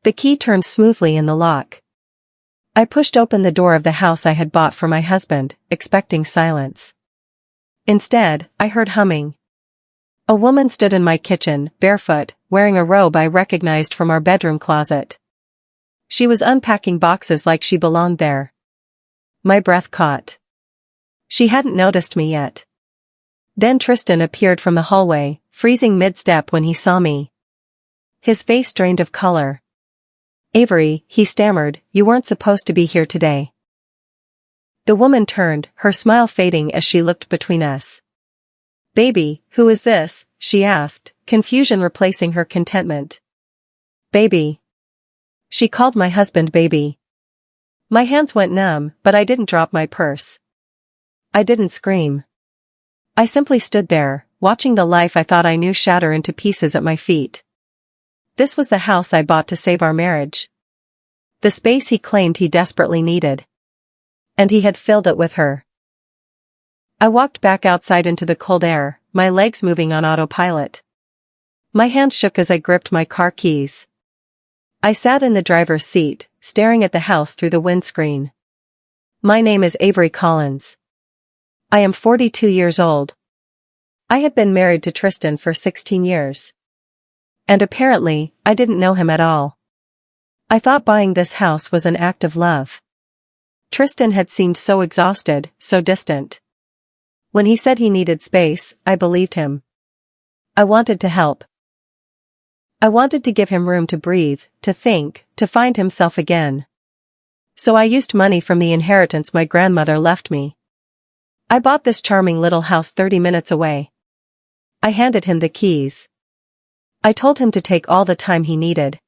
The key turned smoothly in the lock. I pushed open the door of the house I had bought for my husband, expecting silence. Instead, I heard humming. A woman stood in my kitchen, barefoot, wearing a robe I recognized from our bedroom closet. She was unpacking boxes like she belonged there. My breath caught. She hadn't noticed me yet. Then Tristan appeared from the hallway, freezing mid-step when he saw me. His face drained of color. "Avery," he stammered, "you weren't supposed to be here today." The woman turned, her smile fading as she looked between us. "Baby, who is this?" she asked, confusion replacing her contentment. "Baby." She called my husband baby. My hands went numb, but I didn't drop my purse. I didn't scream. I simply stood there, watching the life I thought I knew shatter into pieces at my feet. This was the house I bought to save our marriage. The space he claimed he desperately needed. And he had filled it with her. I walked back outside into the cold air, my legs moving on autopilot. My hands shook as I gripped my car keys. I sat in the driver's seat, staring at the house through the windscreen. My name is Avery Collins. I am 42 years old. I had been married to Tristan for 16 years. And apparently, I didn't know him at all. I thought buying this house was an act of love. Tristan had seemed so exhausted, so distant. When he said he needed space, I believed him. I wanted to help. I wanted to give him room to breathe, to think, to find himself again. So I used money from the inheritance my grandmother left me. I bought this charming little house 30 minutes away. I handed him the keys. I told him to take all the time he needed.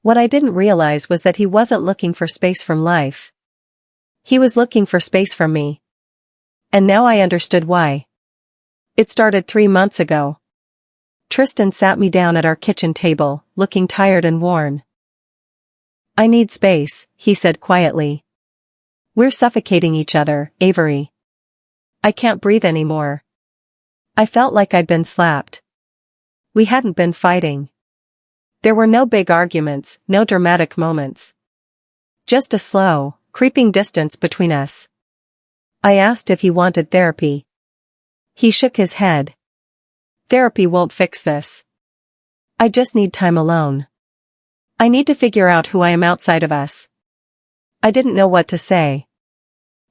What I didn't realize was that he wasn't looking for space from life. He was looking for space from me. And now I understood why. It started 3 months ago. Tristan sat me down at our kitchen table, looking tired and worn. "I need space," he said quietly. "We're suffocating each other, Avery. I can't breathe anymore." I felt like I'd been slapped. We hadn't been fighting. There were no big arguments, no dramatic moments. Just a slow, creeping distance between us. I asked if he wanted therapy. He shook his head. "Therapy won't fix this. I just need time alone. I need to figure out who I am outside of us." I didn't know what to say.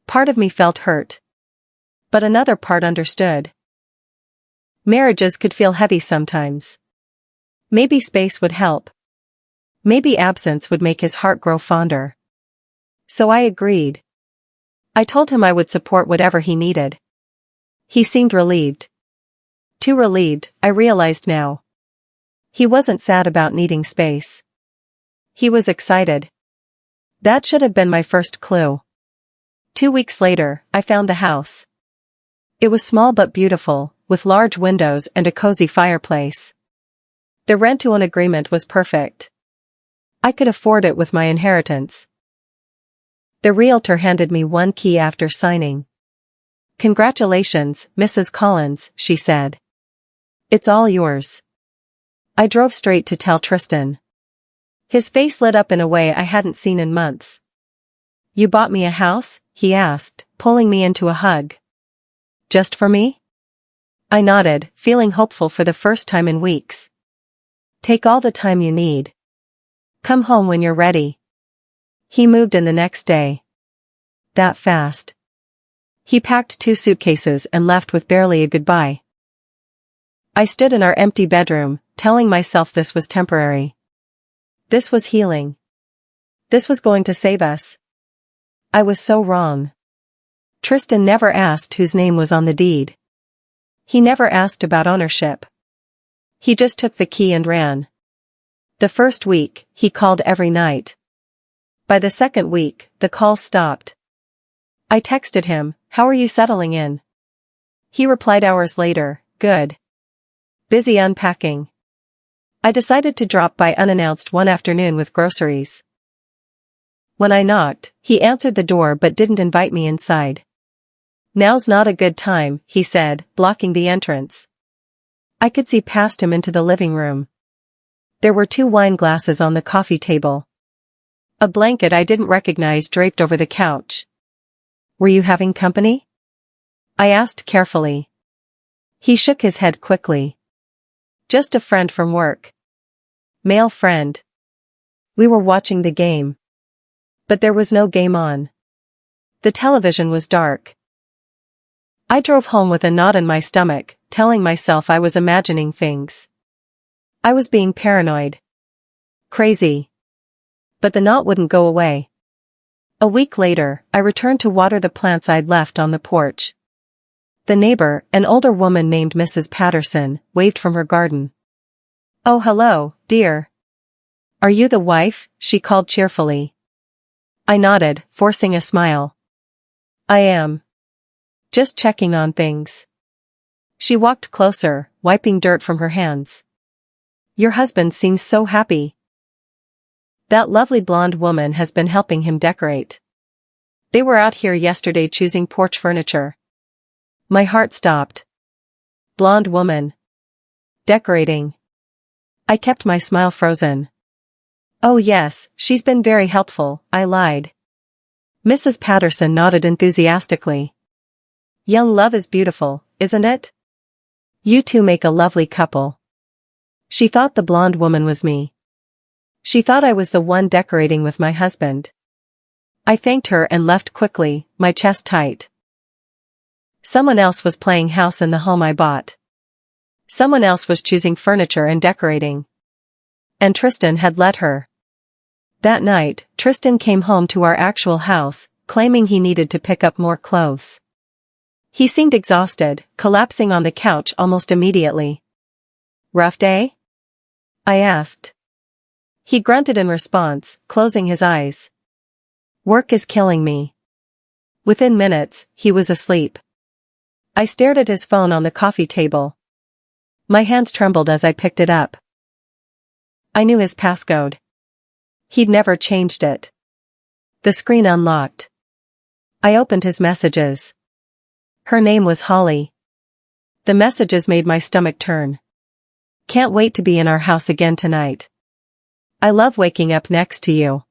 Part of me felt hurt. But another part understood. Marriages could feel heavy sometimes. Maybe space would help. Maybe absence would make his heart grow fonder. So I agreed. I told him I would support whatever he needed. He seemed relieved. Too relieved, I realized now. He wasn't sad about needing space. He was excited. That should have been my first clue. 2 weeks later, I found the house. It was small but beautiful, with large windows and a cozy fireplace. The rent-to-own agreement was perfect. I could afford it with my inheritance. The realtor handed me one key after signing. "Congratulations, Mrs. Collins," she said. "It's all yours." I drove straight to tell Tristan. His face lit up in a way I hadn't seen in months. "You bought me a house?" he asked, pulling me into a hug. "Just for me?" I nodded, feeling hopeful for the first time in weeks. "Take all the time you need. Come home when you're ready." He moved in the next day. That fast. He packed 2 suitcases and left with barely a goodbye. I stood in our empty bedroom, telling myself this was temporary. This was healing. This was going to save us. I was so wrong. Tristan never asked whose name was on the deed. He never asked about ownership. He just took the key and ran. The first week, he called every night. By the second week, the calls stopped. I texted him, "How are you settling in?" He replied hours later, "Good. Busy unpacking." I decided to drop by unannounced one afternoon with groceries. When I knocked, he answered the door but didn't invite me inside. "Now's not a good time," he said, blocking the entrance. I could see past him into the living room. There were 2 wine glasses on the coffee table. A blanket I didn't recognize draped over the couch. "Were you having company?" I asked carefully. He shook his head quickly. "Just a friend from work." "Male friend." We were watching the game. But there was no game on. The television was dark. I drove home with a knot in my stomach, telling myself I was imagining things. I was being paranoid. Crazy. But the knot wouldn't go away. A week later, I returned to water the plants I'd left on the porch. The neighbor, an older woman named Mrs. Patterson, waved from her garden. "Oh, hello, dear. Are you the wife?" she called cheerfully. I nodded, forcing a smile. "I am. Just checking on things." She walked closer, wiping dirt from her hands. "Your husband seems so happy." "That lovely blonde woman has been helping him decorate. They were out here yesterday choosing porch furniture." My heart stopped. Blonde woman. Decorating. I kept my smile frozen. "Oh yes, she's been very helpful," I lied. Mrs. Patterson nodded enthusiastically. "Young love is beautiful, isn't it? You two make a lovely couple." She thought the blonde woman was me. She thought I was the one decorating with my husband. I thanked her and left quickly, my chest tight. Someone else was playing house in the home I bought. Someone else was choosing furniture and decorating. And Tristan had let her. That night, Tristan came home to our actual house, claiming he needed to pick up more clothes. He seemed exhausted, collapsing on the couch almost immediately. "Rough day?" I asked. He grunted in response, closing his eyes. "Work is killing me." Within minutes, he was asleep. I stared at his phone on the coffee table. My hands trembled as I picked it up. I knew his passcode. He'd never changed it. The screen unlocked. I opened his messages. Her name was Holly. The messages made my stomach turn. "Can't wait to be in our house again tonight. I love waking up next to you."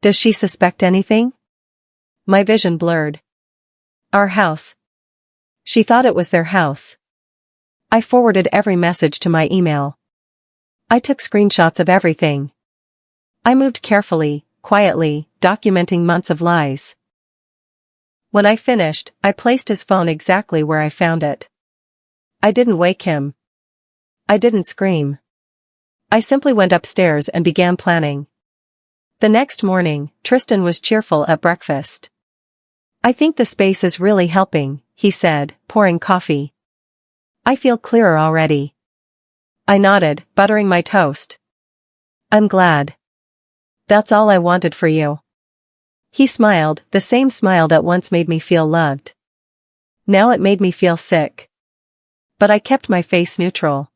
Does she suspect anything? My vision blurred. Our house. She thought it was their house. I forwarded every message to my email. I took screenshots of everything. I moved carefully, quietly, documenting months of lies. When I finished, I placed his phone exactly where I found it. I didn't wake him. I didn't scream. I simply went upstairs and began planning. The next morning, Tristan was cheerful at breakfast. "I think the space is really helping," he said, pouring coffee. "I feel clearer already." I nodded, buttering my toast. "I'm glad. That's all I wanted for you." He smiled, the same smile that once made me feel loved. Now it made me feel sick. But I kept my face neutral.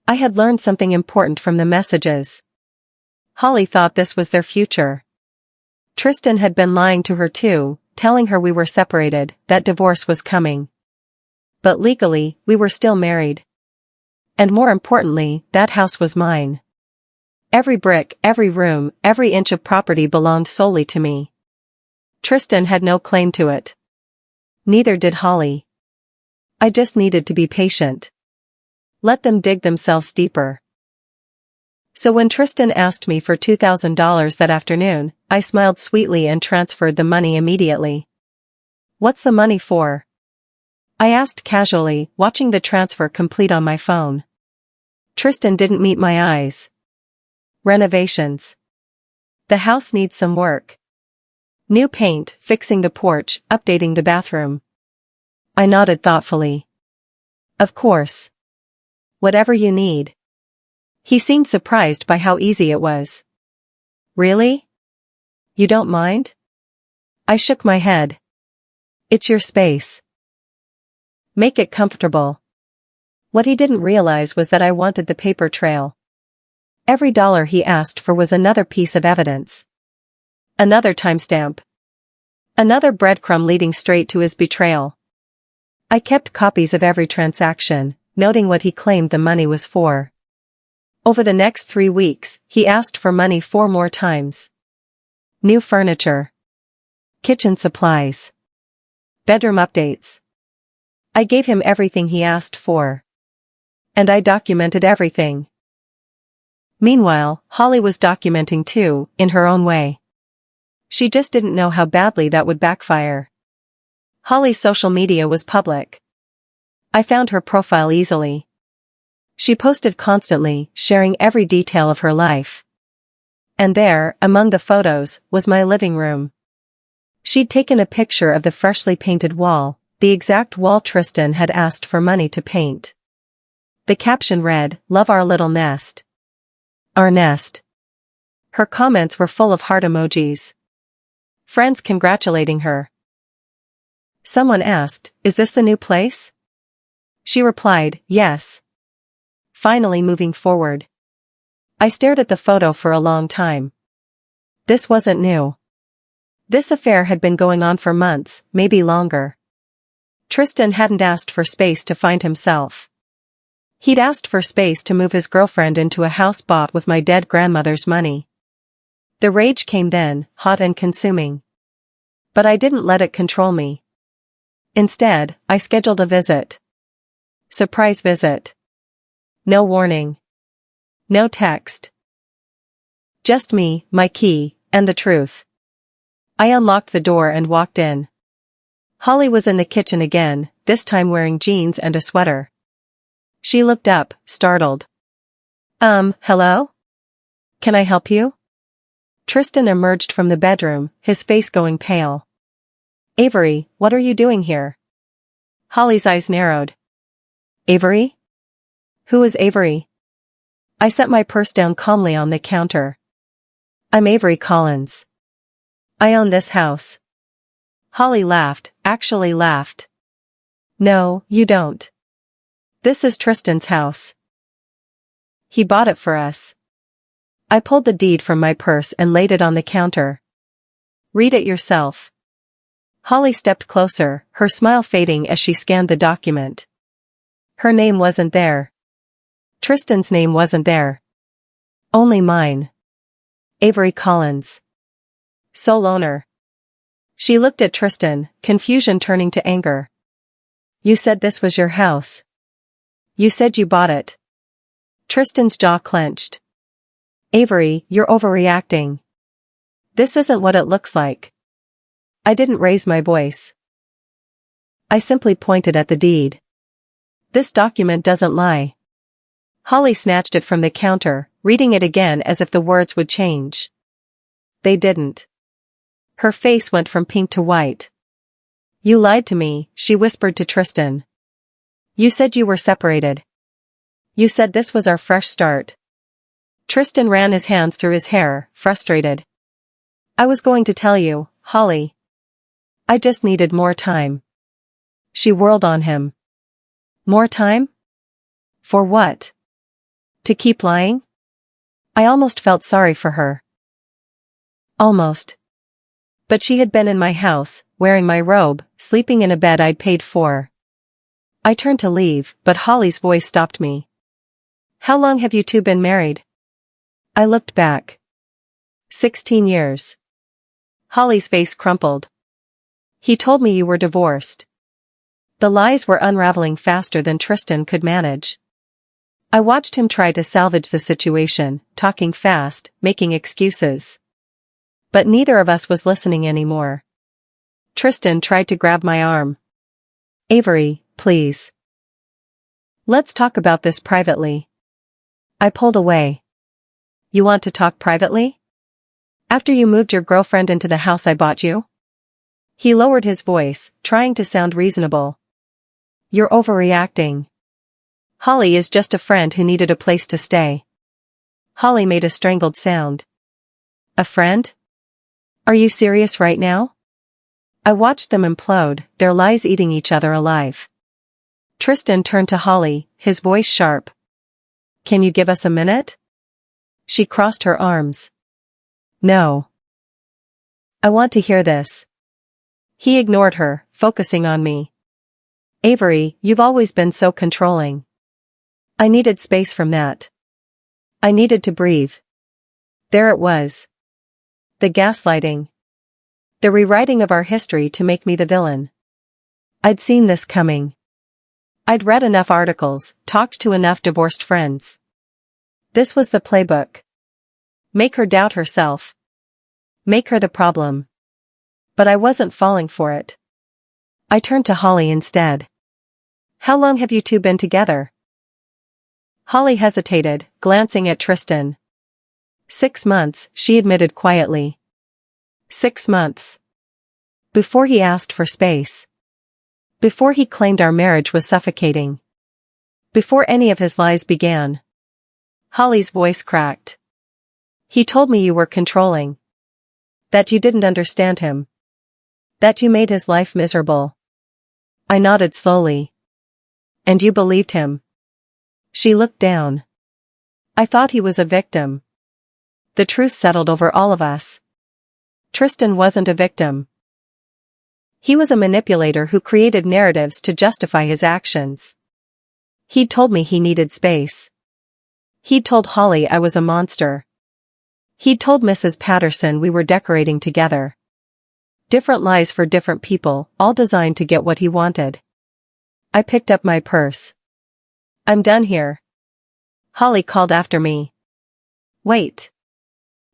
I had learned something important from the messages. Holly thought this was their future. Tristan had been lying to her too, telling her we were separated, that divorce was coming. But legally, we were still married. And more importantly, that house was mine. Every brick, every room, every inch of property belonged solely to me. Tristan had no claim to it. Neither did Holly. I just needed to be patient. Let them dig themselves deeper. So when Tristan asked me for $2,000 that afternoon, I smiled sweetly and transferred the money immediately. "What's the money for?" I asked casually, watching the transfer complete on my phone. Tristan didn't meet my eyes. "Renovations. The house needs some work. New paint, fixing the porch, updating the bathroom." I nodded thoughtfully. "Of course. Whatever you need." He seemed surprised by how easy it was. "Really? You don't mind?" I shook my head. "It's your space. Make it comfortable." What he didn't realize was that I wanted the paper trail. Every dollar he asked for was another piece of evidence. Another timestamp. Another breadcrumb leading straight to his betrayal. I kept copies of every transaction, noting what he claimed the money was for. Over the next 3 weeks, he asked for money 4 more times. New furniture. Kitchen supplies. Bedroom updates. I gave him everything he asked for. And I documented everything. Meanwhile, Holly was documenting too, in her own way. She just didn't know how badly that would backfire. Holly's social media was public. I found her profile easily. She posted constantly, sharing every detail of her life. And there, among the photos, was my living room. She'd taken a picture of the freshly painted wall, the exact wall Tristan had asked for money to paint. The caption read, "Love our little nest." Our nest. Her comments were full of heart emojis. Friends congratulating her. Someone asked, "Is this the new place?" She replied, "Yes." Finally moving forward. I stared at the photo for a long time. This wasn't new. This affair had been going on for months, maybe longer. Tristan hadn't asked for space to find himself. He'd asked for space to move his girlfriend into a house bought with my dead grandmother's money. The rage came then, hot and consuming. But I didn't let it control me. Instead, I scheduled a visit. Surprise visit. No warning. No text. Just me, my key, and the truth. I unlocked the door and walked in. Holly was in the kitchen again, this time wearing jeans and a sweater. She looked up, startled. Hello? Can I help you?" Tristan emerged from the bedroom, his face going pale. "Avery, what are you doing here?" Holly's eyes narrowed. "Avery? Who is Avery?" I set my purse down calmly on the counter. "I'm Avery Collins. I own this house." Holly laughed, actually laughed. "No, you don't. This is Tristan's house. He bought it for us." I pulled the deed from my purse and laid it on the counter. "Read it yourself." Holly stepped closer, her smile fading as she scanned the document. Her name wasn't there. Tristan's name wasn't there. Only mine. Avery Collins. Sole owner. She looked at Tristan, confusion turning to anger. "You said this was your house. You said you bought it." Tristan's jaw clenched. "Avery, you're overreacting. This isn't what it looks like." I didn't raise my voice. I simply pointed at the deed. "This document doesn't lie." Holly snatched it from the counter, reading it again as if the words would change. They didn't. Her face went from pink to white. "You lied to me," she whispered to Tristan. "You said you were separated. You said this was our fresh start." Tristan ran his hands through his hair, frustrated. "I was going to tell you, Holly. I just needed more time." She whirled on him. "More time? For what? To keep lying?" I almost felt sorry for her. Almost. But she had been in my house, wearing my robe, sleeping in a bed I'd paid for. I turned to leave, but Holly's voice stopped me. "How long have you two been married?" I looked back. 16 years. Holly's face crumpled. "He told me you were divorced." The lies were unraveling faster than Tristan could manage. I watched him try to salvage the situation, talking fast, making excuses. But neither of us was listening anymore. Tristan tried to grab my arm. "Avery, please. Let's talk about this privately." I pulled away. "You want to talk privately? After you moved your girlfriend into the house I bought you?" He lowered his voice, trying to sound reasonable. "You're overreacting. Holly is just a friend who needed a place to stay." Holly made a strangled sound. "A friend? Are you serious right now?" I watched them implode, their lies eating each other alive. Tristan turned to Holly, his voice sharp. "Can you give us a minute?" She crossed her arms. "No. I want to hear this." He ignored her, focusing on me. "Avery, you've always been so controlling. I needed space from that. I needed to breathe. There it was. The gaslighting. The rewriting of our history to make me the villain. I'd seen this coming. I'd read enough articles, talked to enough divorced friends. This was the playbook. Make her doubt herself. Make her the problem. But I wasn't falling for it. I turned to Holly instead. How long have you two been together? Holly hesitated, glancing at Tristan. 6 months, she admitted quietly. 6 months. Before he asked for space. Before he claimed our marriage was suffocating. Before any of his lies began. Holly's voice cracked. He told me you were controlling. That you didn't understand him. That you made his life miserable. I nodded slowly. And you believed him. She looked down. I thought he was a victim. The truth settled over all of us. Tristan wasn't a victim. He was a manipulator who created narratives to justify his actions. He'd told me he needed space. He'd told Holly I was a monster. He'd told Mrs. Patterson we were decorating together. Different lies for different people, all designed to get what he wanted. I picked up my purse. I'm done here. Holly called after me. Wait.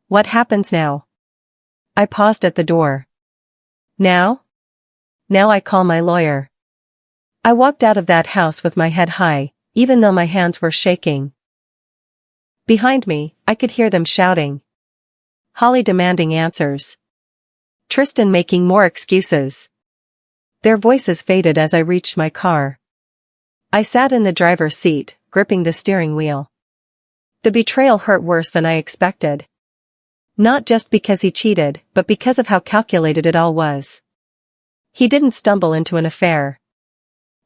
What happens now? I paused at the door. Now? Now I call my lawyer. I walked out of that house with my head high, even though my hands were shaking. Behind me, I could hear them shouting. Holly demanding answers. Tristan making more excuses. Their voices faded as I reached my car. I sat in the driver's seat, gripping the steering wheel. The betrayal hurt worse than I expected. Not just because he cheated, but because of how calculated it all was. He didn't stumble into an affair.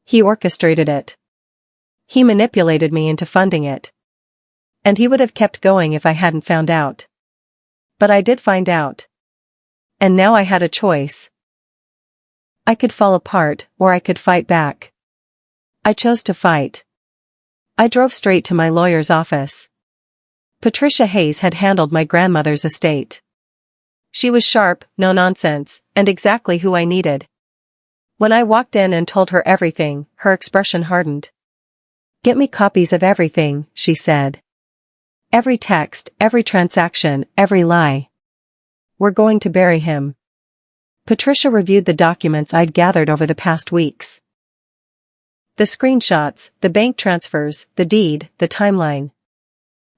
He orchestrated it. He manipulated me into funding it. And he would have kept going if I hadn't found out. But I did find out. And now I had a choice. I could fall apart, or I could fight back. I chose to fight. I drove straight to my lawyer's office. Patricia Hayes had handled my grandmother's estate. She was sharp, no nonsense, and exactly who I needed. When I walked in and told her everything, her expression hardened. Get me copies of everything, she said. Every text, every transaction, every lie. We're going to bury him. Patricia reviewed the documents I'd gathered over the past weeks. The screenshots, the bank transfers, the deed, the timeline.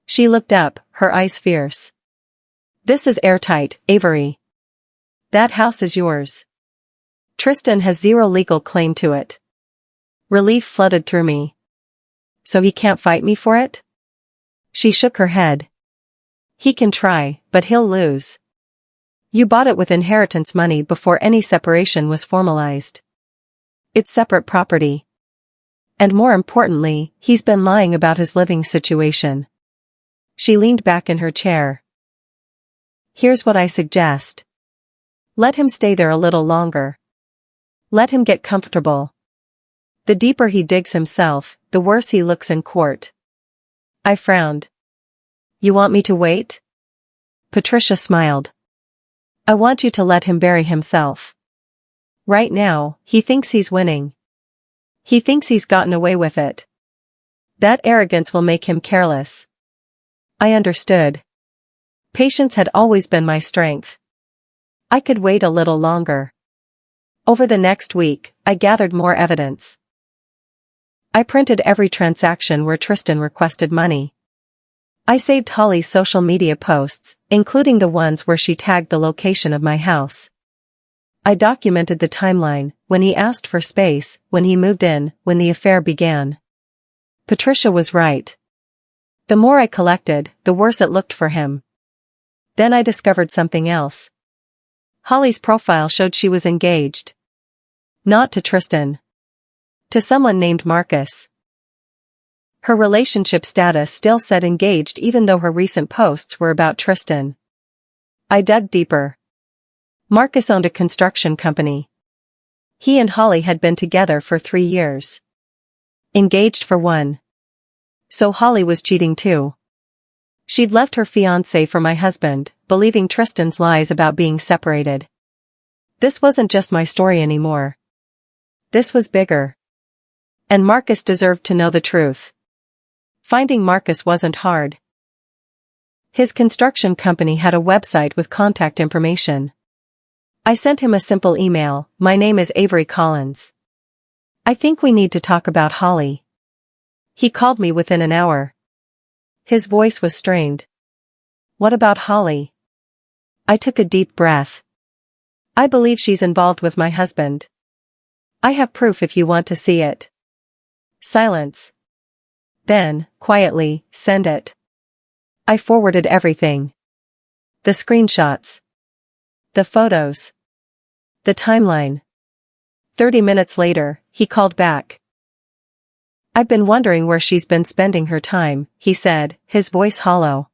She looked up, her eyes fierce. This is airtight, Avery. That house is yours. Tristan has zero legal claim to it. Relief flooded through me. So he can't fight me for it? She shook her head. He can try, but he'll lose. You bought it with inheritance money before any separation was formalized. It's separate property. And more importantly, he's been lying about his living situation. She leaned back in her chair. Here's what I suggest. Let him stay there a little longer. Let him get comfortable. The deeper he digs himself, the worse he looks in court. I frowned. You want me to wait? Patricia smiled. I want you to let him bury himself. Right now, he thinks he's winning. He thinks he's gotten away with it. That arrogance will make him careless. I understood. Patience had always been my strength. I could wait a little longer. Over the next week, I gathered more evidence. I printed every transaction where Tristan requested money. I saved Holly's social media posts, including the ones where she tagged the location of my house. I documented the timeline, when he asked for space, when he moved in, when the affair began. Patricia was right. The more I collected, the worse it looked for him. Then I discovered something else. Holly's profile showed she was engaged. Not to Tristan. To someone named Marcus. Her relationship status still said engaged even though her recent posts were about Tristan. I dug deeper. Marcus owned a construction company. He and Holly had been together for 3 years. Engaged for 1. So Holly was cheating too. She'd left her fiancé for my husband, believing Tristan's lies about being separated. This wasn't just my story anymore. This was bigger. And Marcus deserved to know the truth. Finding Marcus wasn't hard. His construction company had a website with contact information. I sent him a simple email, "My name is Avery Collins. I think we need to talk about Holly." He called me within an hour. His voice was strained. "What about Holly?" I took a deep breath. "I believe she's involved with my husband. I have proof if you want to see it." Silence. Then, quietly, "Send it." I forwarded everything. The screenshots. The photos. The timeline. 30 minutes later, he called back. "I've been wondering where she's been spending her time," he said, his voice hollow.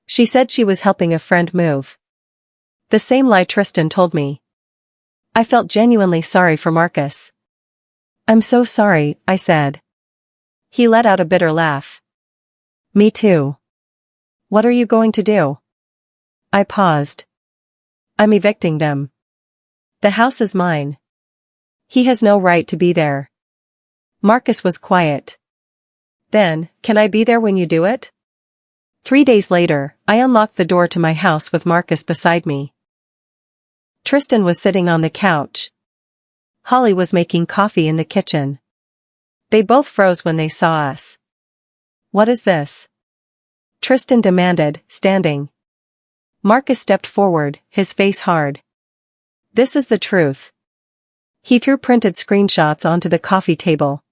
"She said she was helping a friend move. The same lie Tristan told me." I felt genuinely sorry for Marcus. "I'm so sorry," I said. He let out a bitter laugh. "Me too. What are you going to do?" I paused. "I'm evicting them. The house is mine. He has no right to be there." Marcus was quiet. "Then, can I be there when you do it?" 3 days later, I unlocked the door to my house with Marcus beside me. Tristan was sitting on the couch. Holly was making coffee in the kitchen. They both froze when they saw us. "What is this?" Tristan demanded, standing. Marcus stepped forward, his face hard. "This is the truth." He threw printed screenshots onto the coffee table.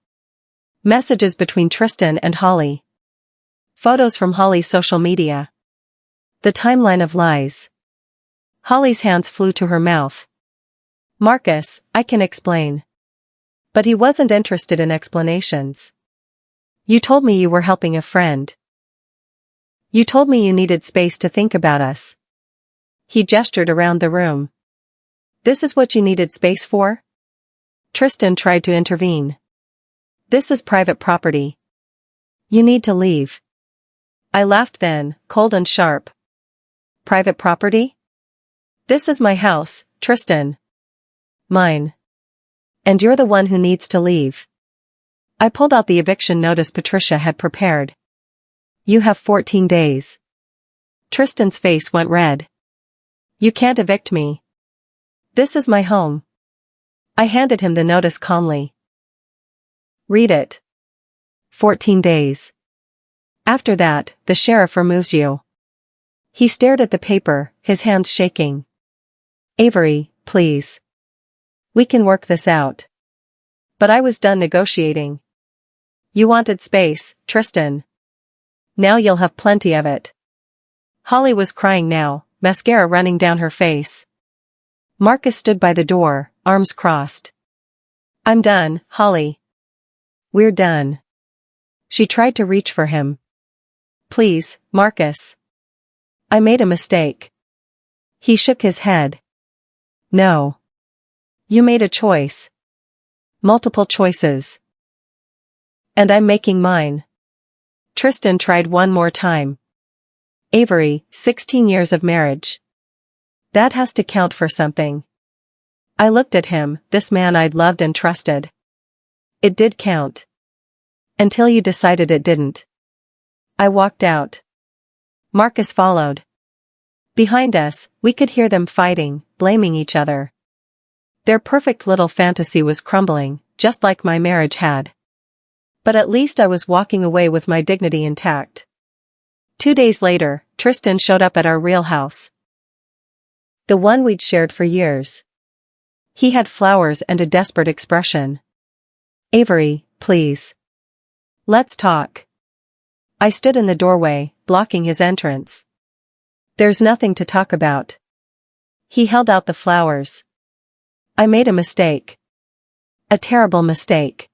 Messages between Tristan and Holly. Photos from Holly's social media. The timeline of lies. Holly's hands flew to her mouth. "Marcus, I can explain." But he wasn't interested in explanations. "You told me you were helping a friend. You told me you needed space to think about us." He gestured around the room. "This is what you needed space for?" Tristan tried to intervene. "This is private property. You need to leave." I laughed then, cold and sharp. "Private property? This is my house, Tristan. Mine. And you're the one who needs to leave." I pulled out the eviction notice Patricia had prepared. "You have 14 days. Tristan's face went red. "You can't evict me. This is my home." I handed him the notice calmly. "Read it. 14 days. After that, the sheriff removes you." He stared at the paper, his hands shaking. "Avery, please. We can work this out." But I was done negotiating. "You wanted space, Tristan. Now you'll have plenty of it." Holly was crying now, mascara running down her face. Marcus stood by the door, arms crossed. "I'm done, Holly. We're done." She tried to reach for him. "Please, Marcus. I made a mistake." He shook his head. "No. You made a choice. Multiple choices. And I'm making mine." Tristan tried one more time. "Avery, 16 years of marriage. That has to count for something." I looked at him, this man I'd loved and trusted. "It did count. Until you decided it didn't." I walked out. Marcus followed. Behind us, we could hear them fighting, blaming each other. Their perfect little fantasy was crumbling, just like my marriage had. But at least I was walking away with my dignity intact. 2 days later, Tristan showed up at our real house. The one we'd shared for years. He had flowers and a desperate expression. "Avery, please. Let's talk." I stood in the doorway, blocking his entrance. "There's nothing to talk about." He held out the flowers. "I made a mistake. A terrible mistake.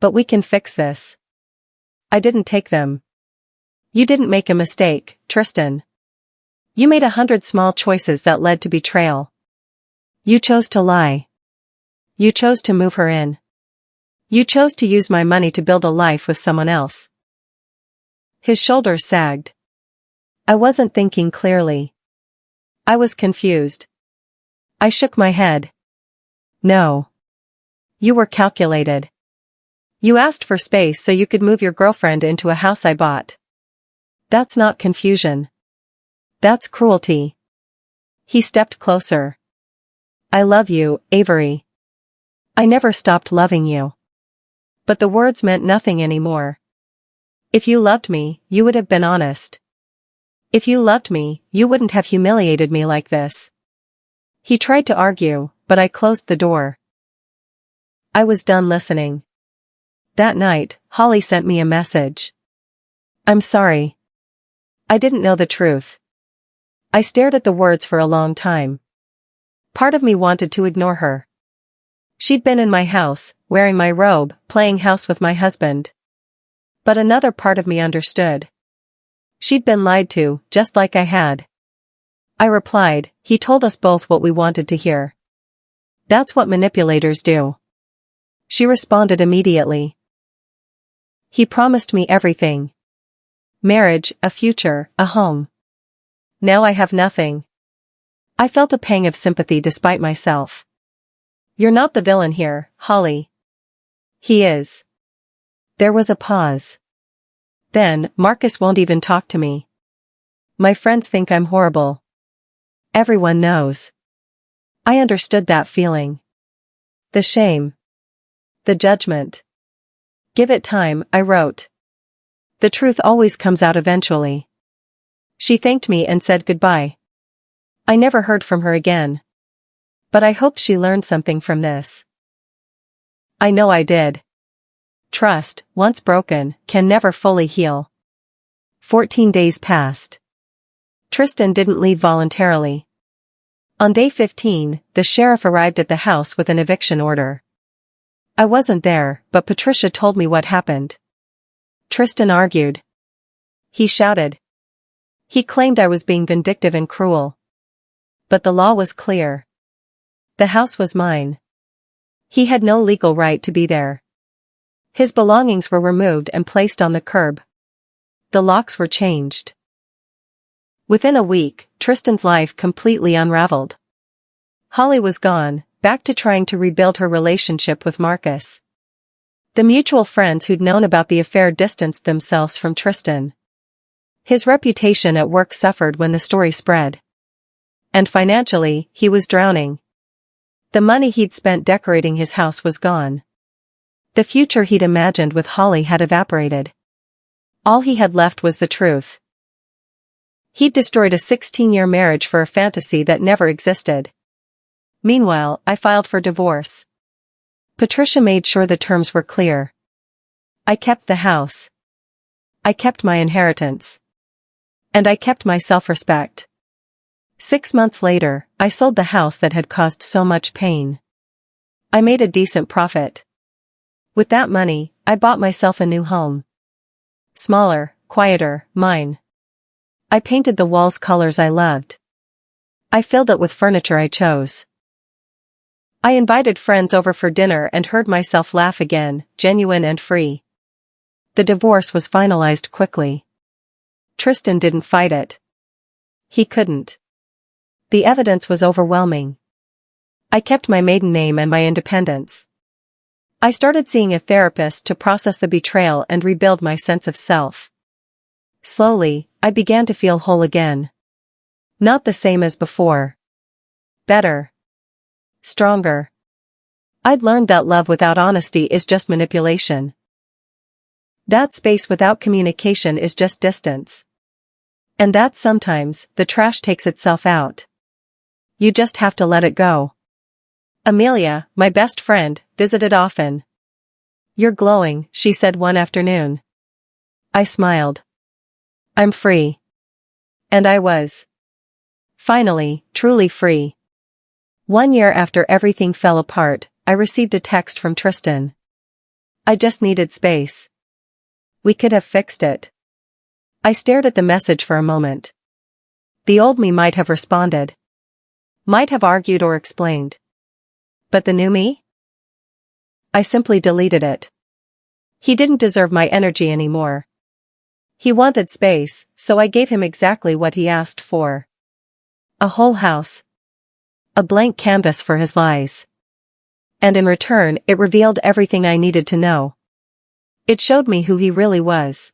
But we can fix this." I didn't take them. "You didn't make a mistake, Tristan. You made 100 small choices that led to betrayal. You chose to lie. You chose to move her in. You chose to use my money to build a life with someone else." His shoulders sagged. I wasn't thinking clearly. I was confused. I shook my head. No. You were calculated. You asked for space so you could move your girlfriend into a house I bought. That's not confusion. That's cruelty. He stepped closer. I love you, Avery. I never stopped loving you. But the words meant nothing anymore. If you loved me, you would have been honest. If you loved me, you wouldn't have humiliated me like this. He tried to argue, but I closed the door. I was done listening. That night, Holly sent me a message. I'm sorry. I didn't know the truth. I stared at the words for a long time. Part of me wanted to ignore her. She'd been in my house, wearing my robe, playing house with my husband. But another part of me understood. She'd been lied to, just like I had. I replied, he told us both what we wanted to hear. That's what manipulators do. She responded immediately. He promised me everything. Marriage, a future, a home. Now I have nothing. I felt a pang of sympathy despite myself. You're not the villain here, Holly. He is. There was a pause. Then, Marcus won't even talk to me. My friends think I'm horrible. Everyone knows. I understood that feeling. The shame. The judgment. Give it time, I wrote. The truth always comes out eventually. She thanked me and said goodbye. I never heard from her again. But I hoped she learned something from this. I know I did. Trust, once broken, can never fully heal. 14 days passed. Tristan didn't leave voluntarily. On day 15, the sheriff arrived at the house with an eviction order. I wasn't there, but Patricia told me what happened. Tristan argued. He shouted. He claimed I was being vindictive and cruel. But the law was clear. The house was mine. He had no legal right to be there. His belongings were removed and placed on the curb. The locks were changed. Within a week, Tristan's life completely unraveled. Holly was gone, back to trying to rebuild her relationship with Marcus. The mutual friends who'd known about the affair distanced themselves from Tristan. His reputation at work suffered when the story spread. And financially, he was drowning. The money he'd spent decorating his house was gone. The future he'd imagined with Holly had evaporated. All he had left was the truth. He'd destroyed a 16-year marriage for a fantasy that never existed. Meanwhile, I filed for divorce. Patricia made sure the terms were clear. I kept the house. I kept my inheritance. And I kept my self-respect. 6 months later, I sold the house that had caused so much pain. I made a decent profit. With that money, I bought myself a new home. Smaller, quieter, mine. I painted the walls colors I loved. I filled it with furniture I chose. I invited friends over for dinner and heard myself laugh again, genuine and free. The divorce was finalized quickly. Tristan didn't fight it. He couldn't. The evidence was overwhelming. I kept my maiden name and my independence. I started seeing a therapist to process the betrayal and rebuild my sense of self. Slowly, I began to feel whole again. Not the same as before. Better. Stronger. I'd learned that love without honesty is just manipulation. That space without communication is just distance. And that sometimes, the trash takes itself out. You just have to let it go. Amelia, my best friend, visited often. You're glowing, she said one afternoon. I smiled. I'm free. And I was. Finally, truly free. 1 year after everything fell apart, I received a text from Tristan. I just needed space. We could have fixed it. I stared at the message for a moment. The old me might have responded. Might have argued or explained. But the new me? I simply deleted it. He didn't deserve my energy anymore. He wanted space, so I gave him exactly what he asked for. A whole house. A blank canvas for his lies. And in return, it revealed everything I needed to know. It showed me who he really was.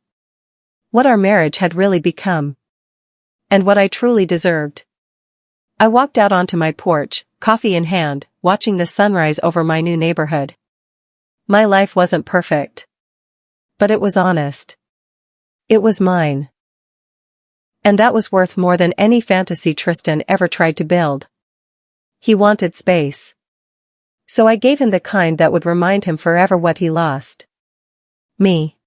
What our marriage had really become. And what I truly deserved. I walked out onto my porch, coffee in hand, watching the sunrise over my new neighborhood. My life wasn't perfect. But it was honest. It was mine. And that was worth more than any fantasy Tristan ever tried to build. He wanted space. So I gave him the kind that would remind him forever what he lost. Me.